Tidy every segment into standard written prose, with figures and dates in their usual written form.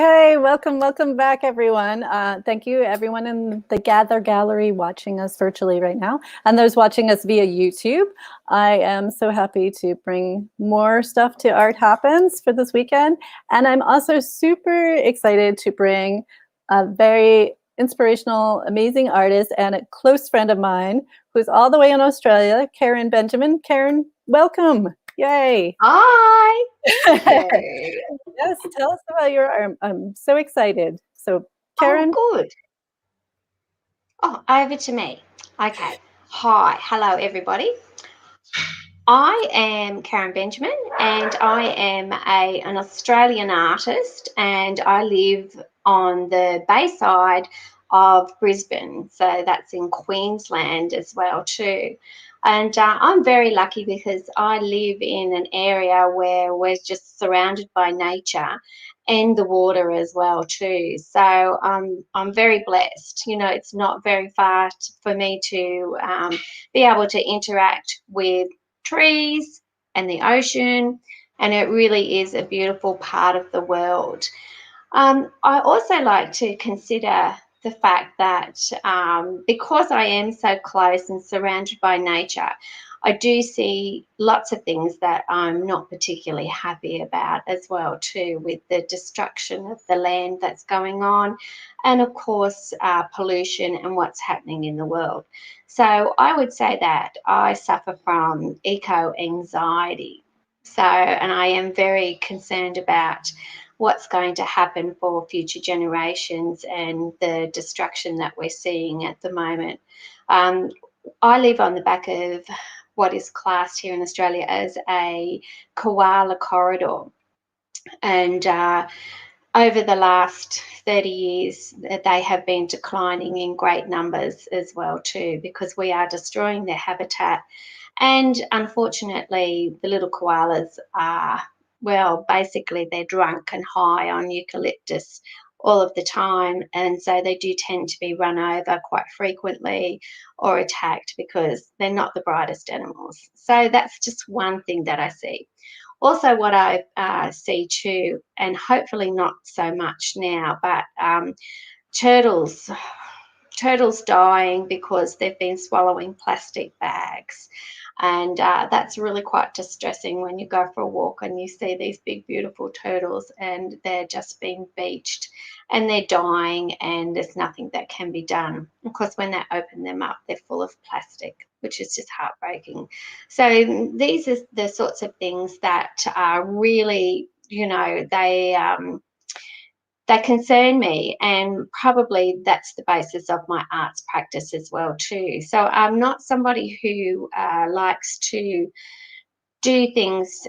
Hey, welcome back, everyone. Thank you, everyone in the Gather Gallery watching us virtually right now, and those watching us via YouTube. I am so happy to bring more stuff to Art Happens for this weekend, and I'm also super excited to bring a very inspirational, amazing artist and a close friend of mine who's all the way in Australia, Karen Benjamin. Karen, welcome. Yay. Hi. Thank you. Yes, tell us about your arm. I'm so excited. So, Karen. Oh, good. Oh, over to me. Okay. Hi. Hello, everybody. I am Karen Benjamin, and I am an Australian artist, and I live on the Bayside of Brisbane. So that's in Queensland as well too. And I'm very lucky because I live in an area where we're just surrounded by nature and the water as well too. So I'm very blessed. You know, it's not very far for me to be able to interact with trees and the ocean, and it really is a beautiful part of the world. I also like to consider the fact that because I am so close and surrounded by nature, I do see lots of things that I'm not particularly happy about as well too, with the destruction of the land that's going on, and of course pollution and what's happening in the world. So I would say that I suffer from eco-anxiety. So, and I am very concerned about what's going to happen for future generations and the destruction that we're seeing at the moment. I live on the back of what is classed here in Australia as a koala corridor. And over the last 30 years, they have been declining in great numbers as well too, because we are destroying their habitat. And unfortunately, the little koalas are, well, basically they're drunk and high on eucalyptus all of the time. And so they do tend to be run over quite frequently or attacked because they're not the brightest animals. So that's just one thing that I see. Also, what I see too, and hopefully not so much now, but turtles dying because they've been swallowing plastic bags. And that's really quite distressing when you go for a walk and you see these big, beautiful turtles and they're just being beached and they're dying and there's nothing that can be done. Of course, when they open them up, they're full of plastic, which is just heartbreaking. So these are the sorts of things that are really, you know, they concern me, and probably that's the basis of my arts practice as well too. So I'm not somebody who likes to do things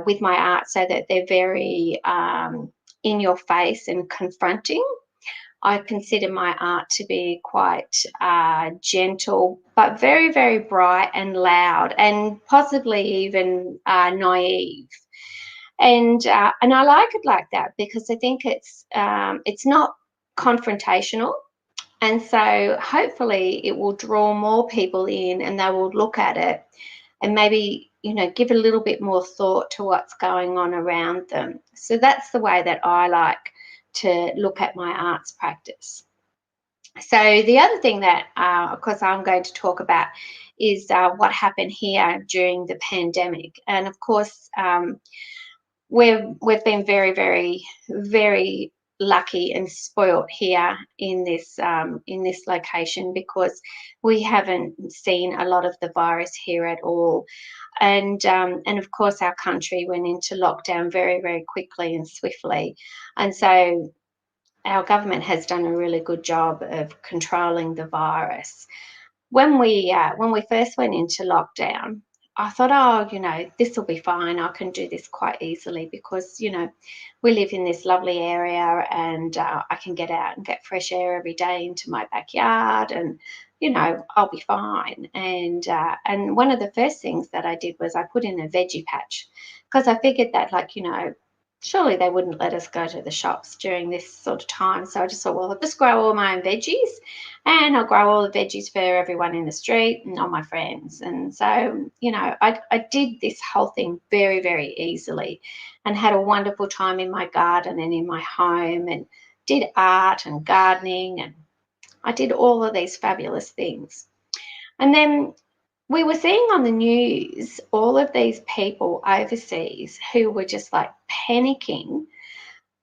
with my art so that they're very in your face and confronting. I consider my art to be quite gentle, but very, very bright and loud, and possibly even naive. And I like it like that because I think it's not confrontational, and so hopefully it will draw more people in, and they will look at it and maybe, you know, give a little bit more thought to what's going on around them. So that's the way that I like to look at my arts practice. So the other thing that, of course, I'm going to talk about is what happened here during the pandemic, and of course. We've been very, very, very lucky and spoilt here in this location because we haven't seen a lot of the virus here at all, and of course our country went into lockdown very, very quickly and swiftly, and so our government has done a really good job of controlling the virus. When we first went into lockdown, I thought, oh, you know, this will be fine. I can do this quite easily because, you know, we live in this lovely area, and I can get out and get fresh air every day into my backyard, and, you know, I'll be fine. And one of the first things that I did was I put in a veggie patch because I figured that, like, you know, surely they wouldn't let us go to the shops during this sort of time. So I just thought, well, I'll just grow all my own veggies, and I'll grow all the veggies for everyone in the street and all my friends. And so, you know, I did this whole thing very, very easily, and had a wonderful time in my garden and in my home, and did art and gardening, and I did all of these fabulous things. And then we were seeing on the news all of these people overseas who were just like panicking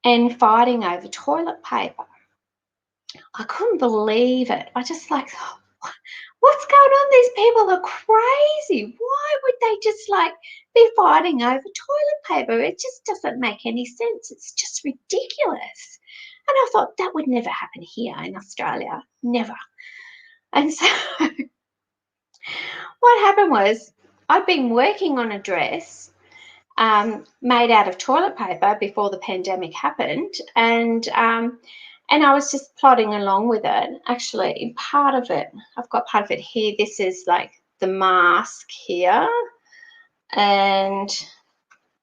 and fighting over toilet paper. I couldn't believe it. I just like, what's going on? These people are crazy. Why would they just like be fighting over toilet paper? It just doesn't make any sense. It's just ridiculous. And I thought that would never happen here in Australia. Never. And so what happened was I'd been working on a dress made out of toilet paper before the pandemic happened, and I was just plodding along with it. Actually, part of it, I've got part of it here. This is like the mask here, and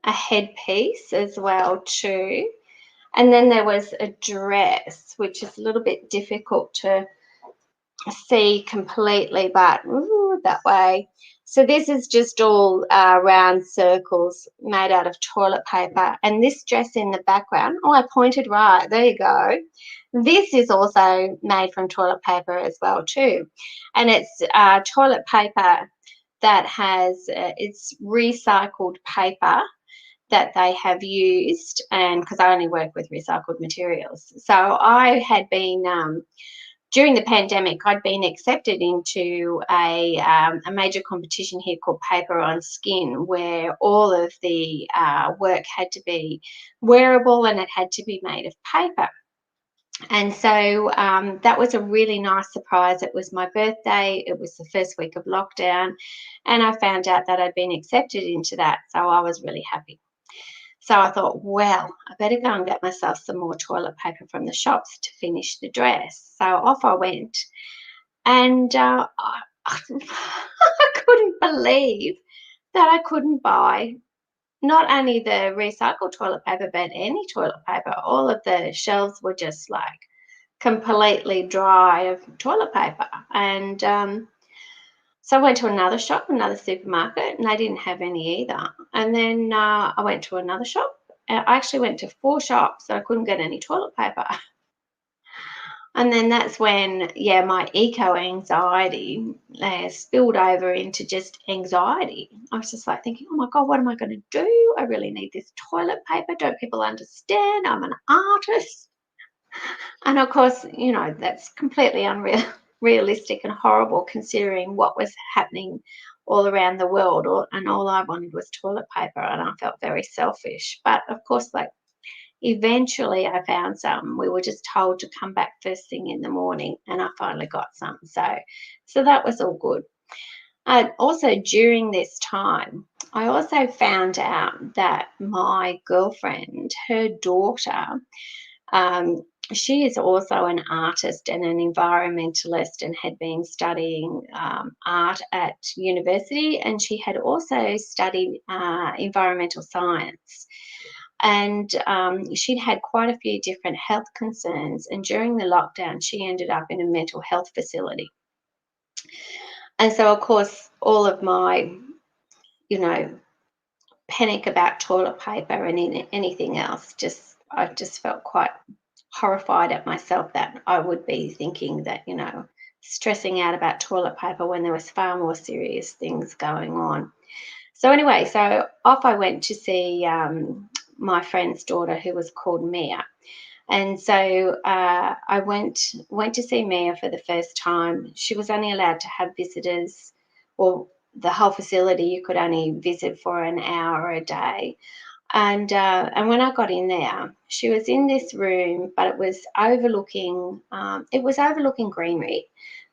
a headpiece as well too. And then there was a dress, which is a little bit difficult to see completely, but that way. So this is just all round circles made out of toilet paper. And this dress in the background, oh, I pointed right, there you go. This is also made from toilet paper as well too. And it's toilet paper that has, it's recycled paper that they have used, and because I only work with recycled materials. So I had been during the pandemic, I'd been accepted into a major competition here called Paper on Skin, where all of the work had to be wearable and it had to be made of paper. And so that was a really nice surprise. It was my birthday. It was the first week of lockdown. And I found out that I'd been accepted into that. So I was really happy. So I thought, well, I better go and get myself some more toilet paper from the shops to finish the dress. So off I went, and I couldn't believe that I couldn't buy not only the recycled toilet paper, but any toilet paper. All of the shelves were just like completely dry of toilet paper. And so I went to another shop, another supermarket, and they didn't have any either. And then I went to another shop. I actually went to 4 shops, so I couldn't get any toilet paper. And then that's when, yeah, my eco-anxiety spilled over into just anxiety. I was just like thinking, oh my God, what am I going to do? I really need this toilet paper. Don't people understand? I'm an artist. And of course, you know, that's completely unrealistic and horrible considering what was happening all around the world. And all I wanted was toilet paper, and I felt very selfish. But of course, like, eventually I found some. We were just told to come back first thing in the morning, and I finally got some. So that was all good. Also, during this time, I also found out that my girlfriend, her daughter, um, she is also an artist and an environmentalist, and had been studying art at university, and she had also studied environmental science. And she'd had quite a few different health concerns, and during the lockdown she ended up in a mental health facility. And so of course all of my, you know, panic about toilet paper and anything else, I just felt quite horrified at myself that I would be thinking that, you know, stressing out about toilet paper when there was far more serious things going on. So anyway, so off I went to see my friend's daughter, who was called Mia. And so I went to see Mia for the first time. She was only allowed to have visitors, or the whole facility you could only visit for an hour a day. And when I got in there, she was in this room, but it was overlooking greenery,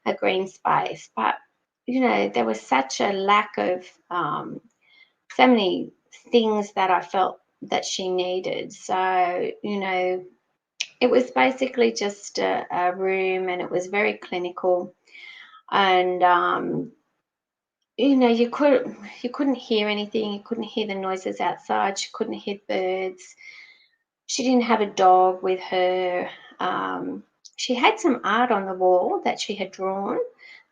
a green space. But you know, there was such a lack of so many things that I felt that she needed. So, you know, it was basically just a room, and it was very clinical. And you know, you couldn't hear anything. You couldn't hear the noises outside. You couldn't hear birds. she didn't have a dog with her. She had some art on the wall that she had drawn,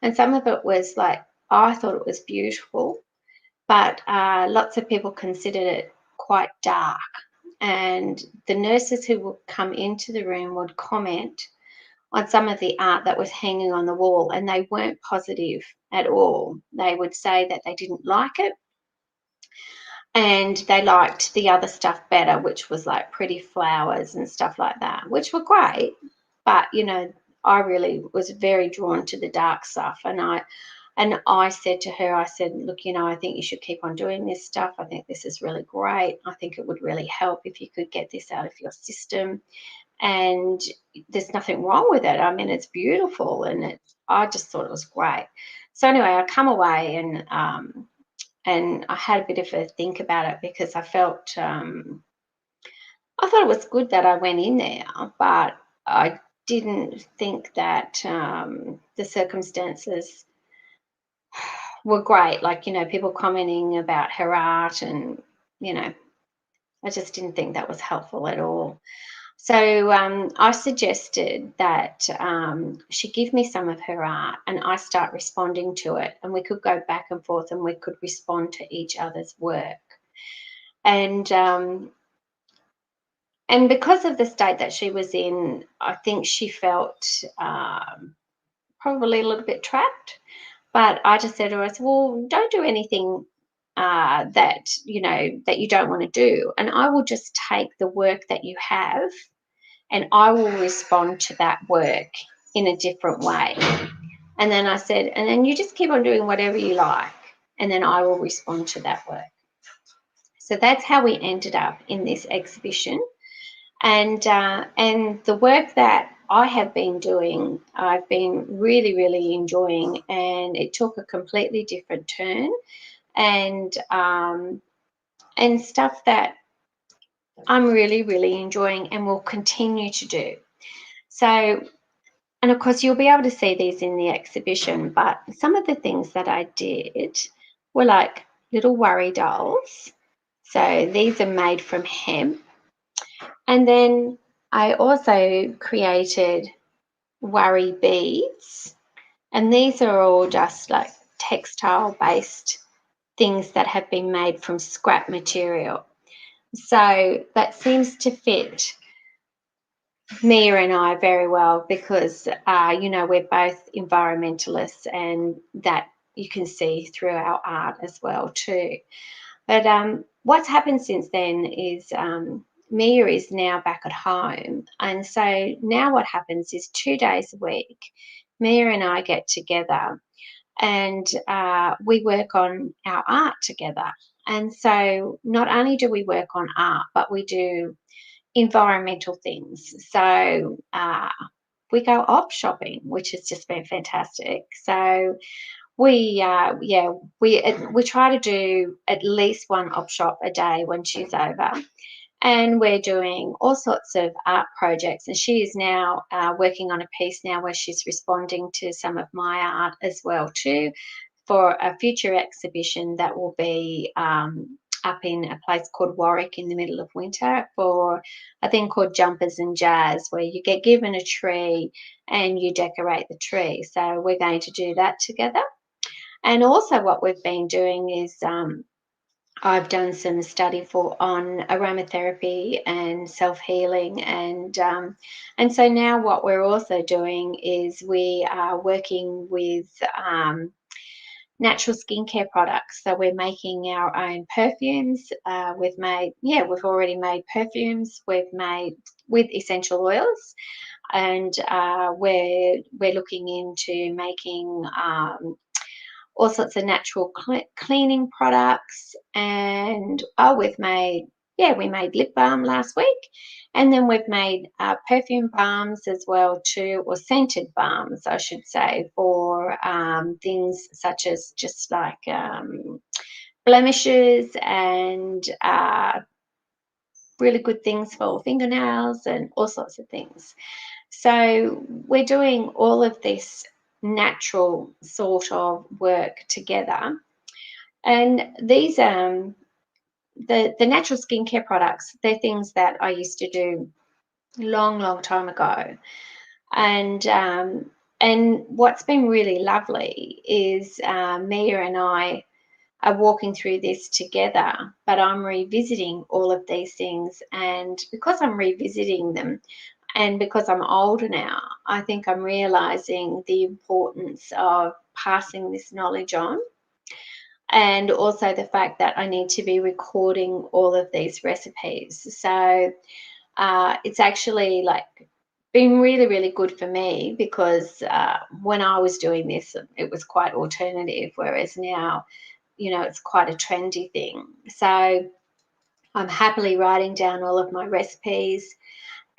and some of it was like, I thought it was beautiful, but lots of people considered it quite dark. And the nurses who would come into the room would comment on some of the art that was hanging on the wall, and they weren't positive at all. They would say that they didn't like it, and they liked the other stuff better, which was like pretty flowers and stuff like that, which were great. But I really was very drawn to the dark stuff, and I said to her, I said, look, I think you should keep on doing this stuff. I think this is really great. I think it would really help if you could get this out of your system. And there's nothing wrong with it. I mean, it's beautiful, and I just thought it was great. So anyway, I come away, and I had a bit of a think about it, because I felt I thought it was good that I went in there, but I didn't think that the circumstances were great. Like, people commenting about her art, and I just didn't think that was helpful at all. So I suggested that she give me some of her art, and I start responding to it, and we could go back and forth, and we could respond to each other's work. And because of the state that she was in, I think she felt probably a little bit trapped. But I just said to her, I said, well, don't do anything that you don't want to do, and I will just take the work that you have, and I will respond to that work in a different way. And then I said, and then you just keep on doing whatever you like, and then I will respond to that work. So that's how we ended up in this exhibition. And the work that I have been doing, I've been really, really enjoying, and it took a completely different turn, and stuff that I'm really, really enjoying and will continue to do. So, and of course, you'll be able to see these in the exhibition, but some of the things that I did were like little worry dolls. So these are made from hemp. And then I also created worry beads. And these are all just like textile-based things that have been made from scrap material. So that seems to fit Mia and I very well, because we're both environmentalists, and that you can see through our art as well too. But what's happened since then is Mia is now back at home, and so now what happens is 2 days a week, Mia and I get together, and we work on our art together. And so not only do we work on art, but we do environmental things. So we go op shopping, which has just been fantastic. So we try to do at least one op shop a day when she's over, and we're doing all sorts of art projects. And she is now working on a piece now where she's responding to some of my art as well too, for a future exhibition that will be up in a place called Warwick in the middle of winter, for a thing called Jumpers and Jazz, where you get given a tree and you decorate the tree. So we're going to do that together. And also what we've been doing is I've done some study on aromatherapy and self-healing, and so now what we're also doing is we are working with natural skincare products. So we're making our own perfumes. We've already made perfumes. We've made with essential oils, and we're looking into making all sorts of natural cleaning products. And we made lip balm last week, and then we've made perfume balms as well too, or scented balms, I should say, for things such as just like blemishes, and really good things for fingernails and all sorts of things. So we're doing all of this natural sort of work together. And these the natural skincare products, they're things that I used to do long time ago. And what's been really lovely is Mia and I are walking through this together, but I'm revisiting all of these things. And because I'm revisiting them and because I'm older now, I think I'm realizing the importance of passing this knowledge on, and also the fact that I need to be recording all of these recipes. So it's actually like been really good for me, because when I was doing this, it was quite alternative, whereas now, it's quite a trendy thing. So I'm happily writing down all of my recipes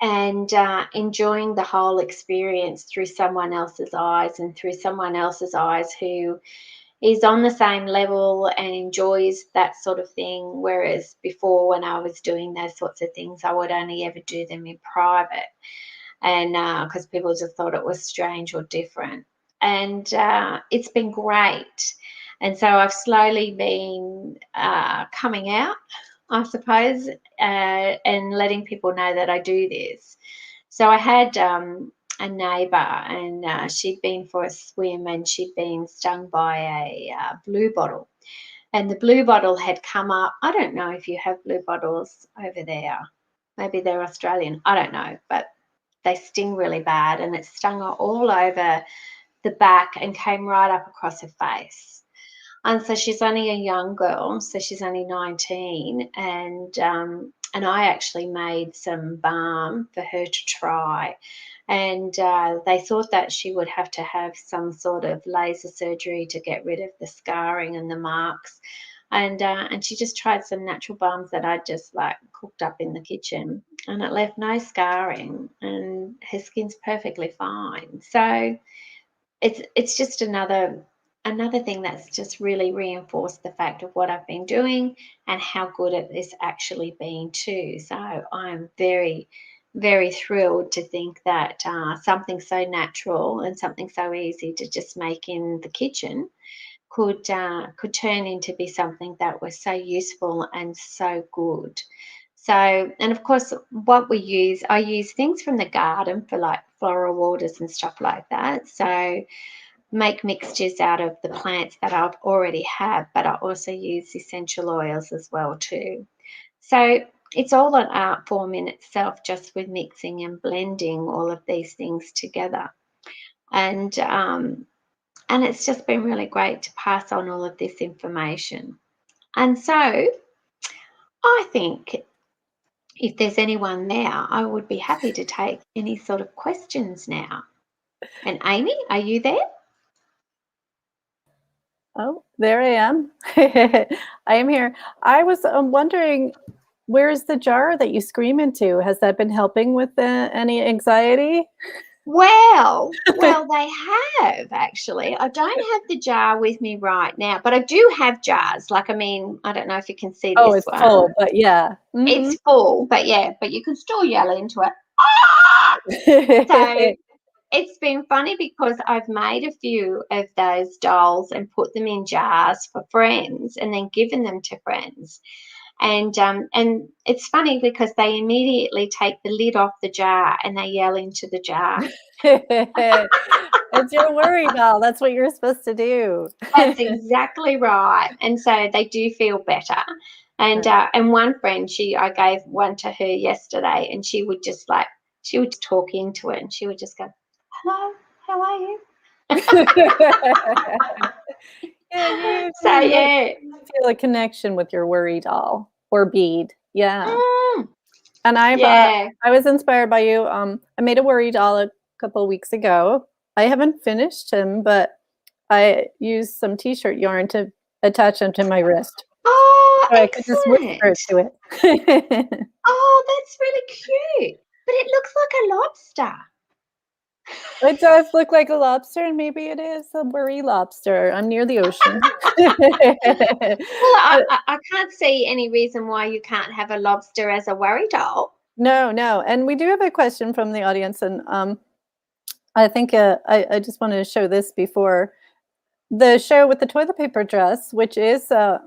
and enjoying the whole experience through someone else's eyes, and through someone else's eyes who is on the same level and enjoys that sort of thing. Whereas before, when I was doing those sorts of things, I would only ever do them in private, and because people just thought it was strange or different. And it's been great. And so I've slowly been coming out, I suppose, and letting people know that I do this. So I had a neighbour, and she'd been for a swim, and she'd been stung by a blue bottle. And the blue bottle had come up. I don't know if you have blue bottles over there. Maybe they're Australian. I don't know, but they sting really bad, and it stung her all over the back and came right up across her face. And so she's only a young girl, so she's only 19, and I actually made some balm for her to try. And they thought that she would have to have some sort of laser surgery to get rid of the scarring and the marks. And she just tried some natural balms that I just like cooked up in the kitchen, and it left no scarring, and her skin's perfectly fine. So it's just another thing that's just really reinforced the fact of what I've been doing and how good it is actually been too. So I'm very thrilled to think that something so natural and something so easy to just make in the kitchen could turn into be something that was so useful and so good. So, and of course, I use things from the garden for like floral waters and stuff like that. So make mixtures out of the plants that I already have, but I also use essential oils as well too. So it's all an art form in itself, just with mixing and blending all of these things together. And it's just been really great to pass on all of this information. And so I think if there's anyone there, I would be happy to take any sort of questions now. And Amy, are you there? Oh, there I am. I am here. I was wondering, where's the jar that you scream into? Has that been helping with any anxiety? Well, they have actually. I don't have the jar with me right now, but I do have jars. Like, I mean, I don't know if you can see Oh, this it's one. full, but yeah. Mhm. It's full, but yeah, but you can still yell into it. Ah! So it's been funny because I've made a few of those dolls and put them in jars for friends and then given them to friends. And it's funny because they immediately take the lid off the jar and they yell into the jar. It's your worry doll. That's what you're supposed to do. That's exactly right. And so they do feel better. And one friend, I gave one to her yesterday, and she would talk into it, and she would just go, "Hello, how are you?" Yeah, you So really yeah. feel a connection with your worry doll or bead. Yeah. Mm, And yeah. I was inspired by you. I made a worry doll a couple of weeks ago. I haven't finished him, but I used some t-shirt yarn to attach him to my wrist. Oh, So I could just whisper excellent. to it. Oh, that's really cute. But it looks like a lobster. It does look like a lobster, and maybe it is a worry lobster. I'm near the ocean. Well, I, But I I can't see any reason why you can't have a lobster as a worry doll. no, no, and we do have a question from the audience, and I think I just wanted to show this before the show with the toilet paper dress, which is a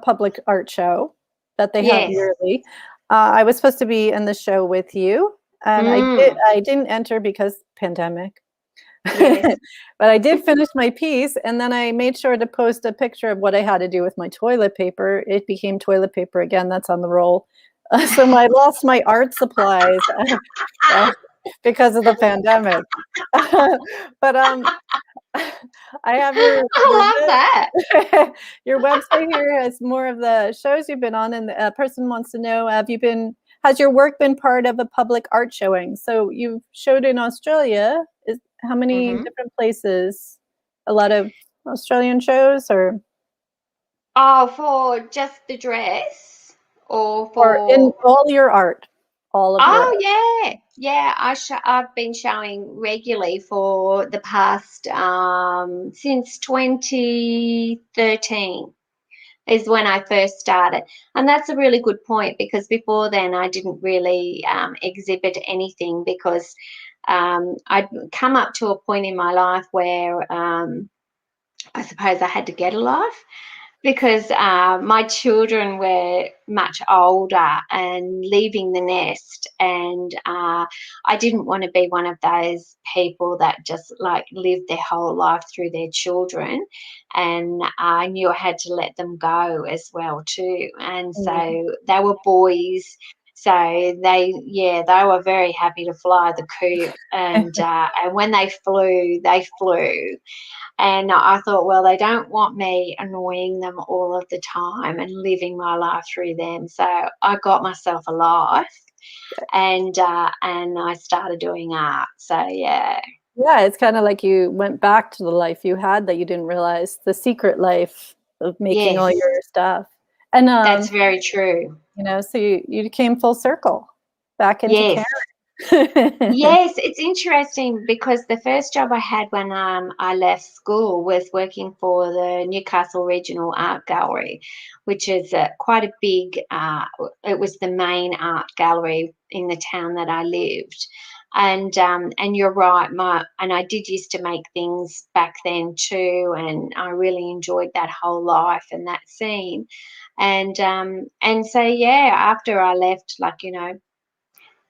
public art show. that they have Yes. yearly. I was supposed to be in the show with you, and Mm. I didn't enter because pandemic. Yes. But I did finish my piece, and then I made sure to post a picture of what I had to do with my toilet paper. It became toilet paper again. That's on the roll. So I lost my art supplies uh, because of the pandemic. But I have I love that. your website here has more of the shows you've been on, and a person wants to know, has your work been part of a public art showing? So you've showed in Australia. How many Hmm. different places? A lot of Australian shows, Oh, for just the dress or or in for? all your art, all of your Oh art. yeah, yeah. I've been showing regularly for the past since 2013 is when I first started, and that's a really good point because before then I didn't really exhibit anything because I'd come up to a point in my life where I suppose I had to get a life because my children were much older and leaving the nest, and I didn't want to be one of those people that just like lived their whole life through their children, and I knew I had to let them go as well too. And Mm. so they were boys. So they were very happy to fly the coop, and when they flew, and I thought, well, they don't want me annoying them all of the time and living my life through them. So I got myself a life, and I started doing art. So yeah, Yeah, it's kind of like you went back to the life you had that you didn't realize, the secret life of making all yes, your stuff. And that's very true. so you came full circle back into Yes. Karen. Yes, it's interesting because the first job I had when I left school was working for the Newcastle Regional Art Gallery, which is quite a big. It was the main art gallery in the town that I lived, and you're right, and I did used to make things back then too, and I really enjoyed that whole life and that scene, and so yeah, after I left, like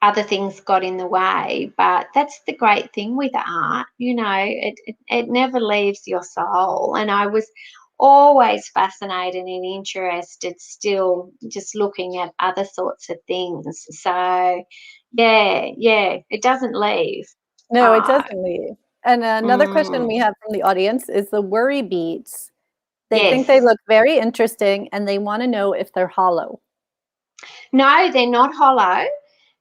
other things got in the way, but that's the great thing with art, it never leaves your soul. And I was always fascinated and interested still just looking at other sorts of things. So yeah, it doesn't leave No, it art. doesn't leave. And another question we Mm, have from the audience is the worry beads. They think they yes. look very interesting, and they want to know if they're hollow. No, they're not hollow.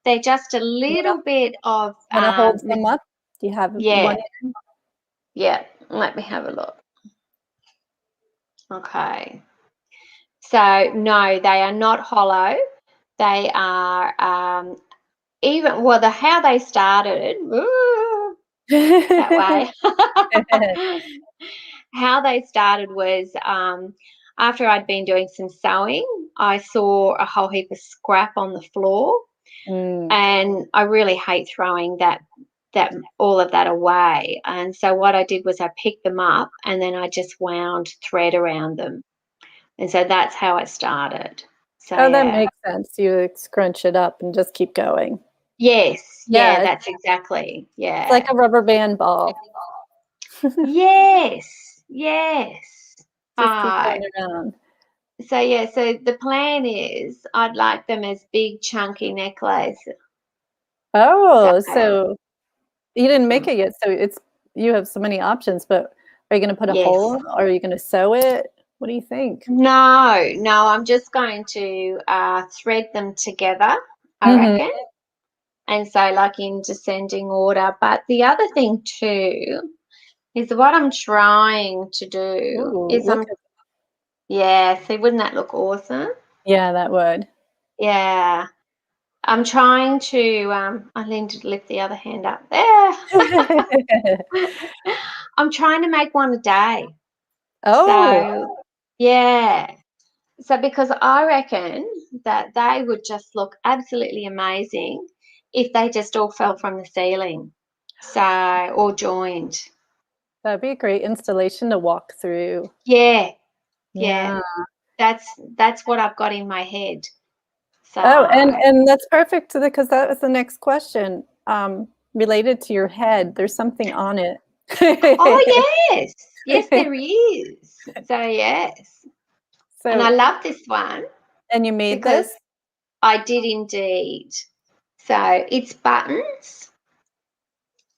They're just a You wanna little bit of wanna hold some up? Do you have one? yeah, yeah. Let me have a look. Okay. So no, they are not hollow. They are even well the how they started that way. How they started was after I'd been doing some sewing, I saw a whole heap of scrap on the floor, Mm. and I really hate throwing that all of that away. And so what I did was I picked them up and then I just wound thread around them. And so that's how it started. So Oh, that yeah. makes sense. You scrunch it up and just keep going. Yes, yeah, Yeah, that's exactly. it's like Yeah. a rubber band ball. Yes, yes. Just keep Uh, going around. so yeah, so the plan is I'd like them as big chunky necklaces. So Oh, so you didn't make mm, it yet, so you have so many options, but are you gonna put a yes. hole, or are you gonna sew it? What do you think? No, I'm just going to thread them together, I Mhm. reckon. And so like in descending order. But the other thing too is what I'm trying to do Ooh, is look I'm at yeah, see, wouldn't that look awesome? yeah, that would. Yeah. I'm trying to I need to lift the other hand up there. I'm trying to make one a day. Oh, So yeah. So because I reckon that they would just look absolutely amazing if they just all fell from the ceiling. So or joined. that'd be a great installation to walk through. Yeah, yeah. Yeah. That's what I've got in my head. So, Oh, and that's perfect because that was the next question. Related to your head, there's something on it. oh yes, yes, there is. So yes, and I So, love this one and you made because this? I did indeed. So it's buttons,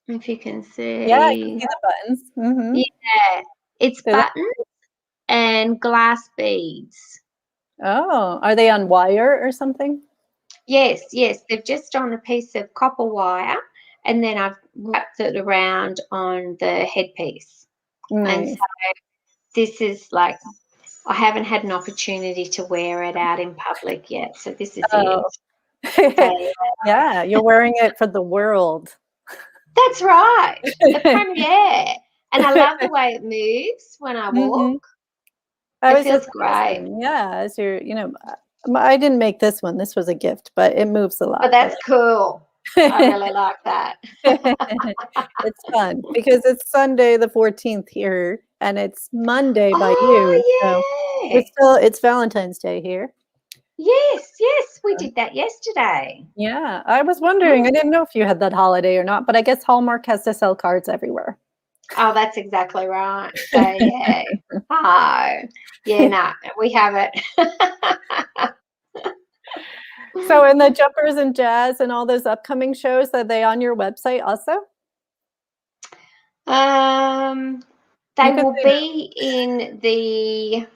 if you can Yeah, I can see. see the buttons. Mm-hmm. Yeah, it's So that, buttons and glass beads. oh, are they on wire or something? Yes, yes, they've just on a piece of copper wire, and then I've wrapped it around on the headpiece. And so Nice. this is like, I haven't had an opportunity to wear it out in public yet, so this is it. Oh, So yeah, you're wearing it for the world. that's right, the premiere. And I love the way it moves when I walk. Hmm. I It was just feels gonna great. say, yeah, as you're, I didn't make this one. This was a gift, but it moves a But lot. that's cool. I really like that. It's fun because it's Sunday the 14th here, and it's Monday by you, so Oh, yeah. it's Valentine's Day here. Yes, yes, we did that yesterday. Yeah, I was wondering, I Mm. didn't know if you had that holiday or not, but I guess Hallmark has to sell cards everywhere. Oh, that's exactly right. So, yeah. Oh, yeah, no, we have it. So, and the Jumpers and Jazz and all those upcoming shows, are they on your website also? Um, You they can will say be in the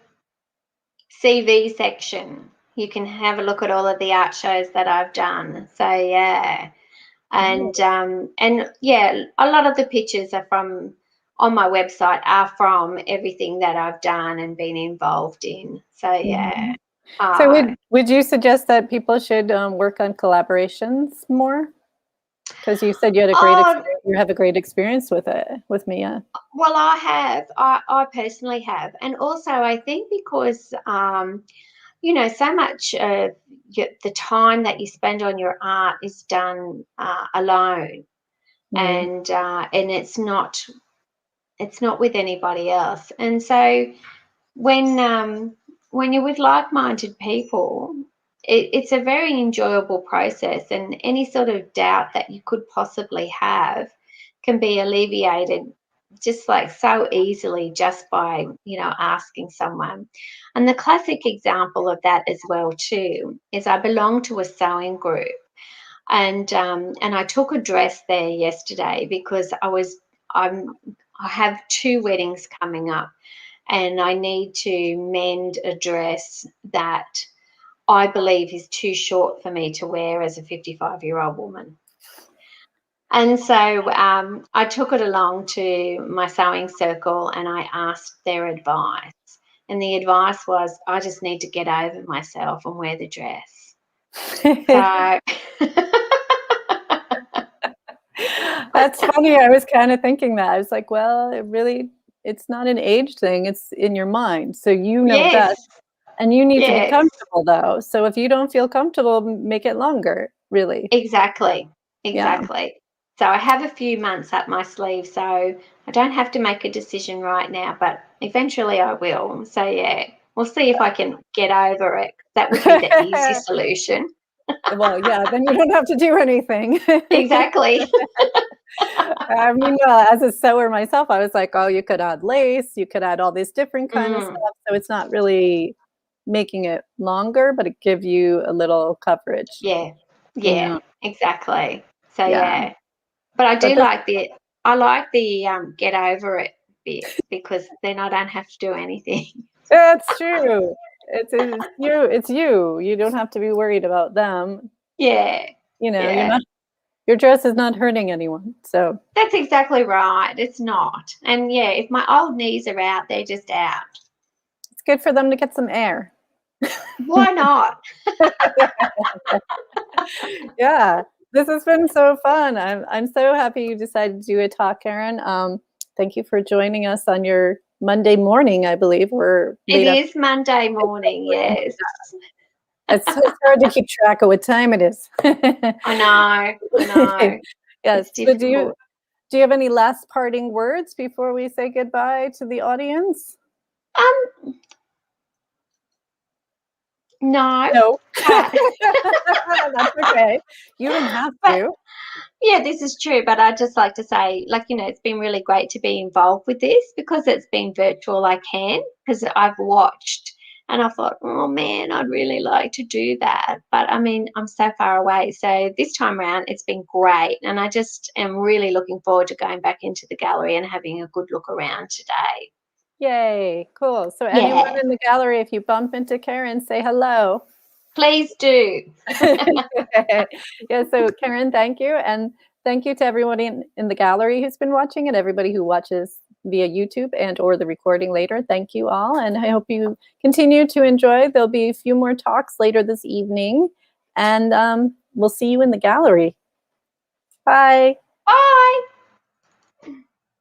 CV section. You can have a look at all of the art shows that I've done. So, yeah. no. And yeah, a lot of the pictures are from on my website are from everything that I've done and been involved in. So yeah. Mhm. So Oh, would you suggest that people should work on collaborations more? Because you said you had a great oh experience. You have a great experience with it with Mia. well, I have. I personally have, and also I think because so much of the time that you spend on your art is done alone, Mm. and it's not with anybody else, and so when you're with like-minded people, it's a very enjoyable process, and any sort of doubt that you could possibly have can be alleviated just like so easily just by asking someone. And the classic example of that as well too is I belong to a sewing group, and I took a dress there yesterday because I have two weddings coming up, and I need to mend a dress that I believe is too short for me to wear as a 55-year-old woman. And so I took it along to my sewing circle and I asked their advice. And the advice was, I just need to get over myself and wear the dress. So, That's funny. I was kind of thinking that. I was like, well, it's not an age thing. It's in your mind. So you know best. yes, And you need to be yes. comfortable though. So if you don't feel comfortable, make it longer, really. Exactly, Yeah. exactly. So I have a few months up my sleeve, so I don't have to make a decision right now, but eventually I will. So yeah, we'll see if I can get over it. That would be the easy solution. Well, yeah, then you don't have to do anything. Exactly. I mean, as a sewer myself, I was like, oh, you could add lace, you could add all this different kind of Mm, stuff. So it's not really making it longer, but it gives you a little coverage. yeah, yeah, Yeah. exactly. So Yeah. yeah, but But this I like the get over it bit because then I don't have to do anything. That's true. It's you. It's you. You don't have to be worried about them. Yeah, You're yeah. not. Your dress is not hurting anyone. So That's exactly right. It's not. And yeah, if my old knees are out, they're just out. it's good for them to get some air. Why not? Yeah, this has been so fun. I'm so happy you decided to do a talk, Karen. Thank you for joining us on your Monday morning. I believe we're It late is Monday morning, afternoon. yes. It's hard to keep track of what time it is. I know, I know. Yes. It's So difficult. do you have any last parting words before we say goodbye to the audience? Um, No. No. But, That's okay. You don't have but to. yeah, this is true. But I'd just like to say, like, it's been really great to be involved with this because it's been virtual. I can, because I've watched and I thought, oh man, I'd really like to do that. But I mean, I'm so far away. So this time around, it's been great. And I just am really looking forward to going back into the gallery and having a good look around today. Yay, cool. So anyone Yeah, in the gallery, if you bump into Karen, say hello. please do. Yeah, so Karen, thank you. And thank you to everyone in the gallery who's been watching and everybody who watches via YouTube and or the recording later. Thank you all. And I hope you continue to enjoy. There'll be a few more talks later this evening. And we'll see you in the gallery. Bye. Bye.